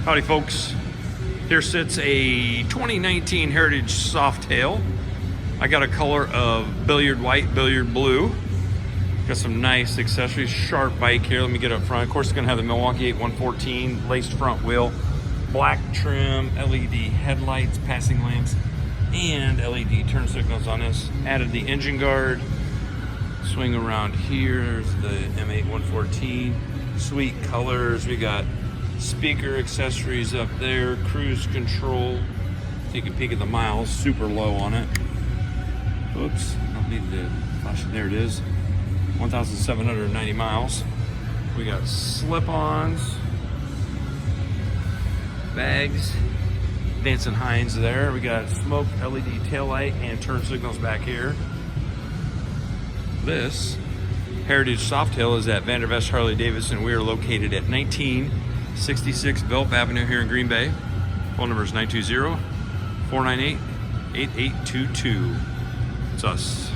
Howdy folks, here sits a 2019 Heritage Softail. I got a color of Billiard White, Billiard Blue. Got some nice accessories, sharp bike here. Let me get up front. Of course, it's gonna have the Milwaukee 8114 laced front wheel, black trim, LED headlights, passing lamps, and LED turn signals on this. Added the engine guard. Swing around here, there's the M8 114. Sweet colors. We got speaker accessories up there, cruise control. Take a peek at the miles, super low on it. Oops, don't need to flash it. There it is, 1,790 miles. We got slip-ons, bags, Dancing Hines there. We got smoke LED taillight and turn signals back here. This Heritage Softail is at Vandervest Harley-Davidson. We are located at 1966 Velp Avenue here in Green Bay. Phone number is 920-498-8822. It's us.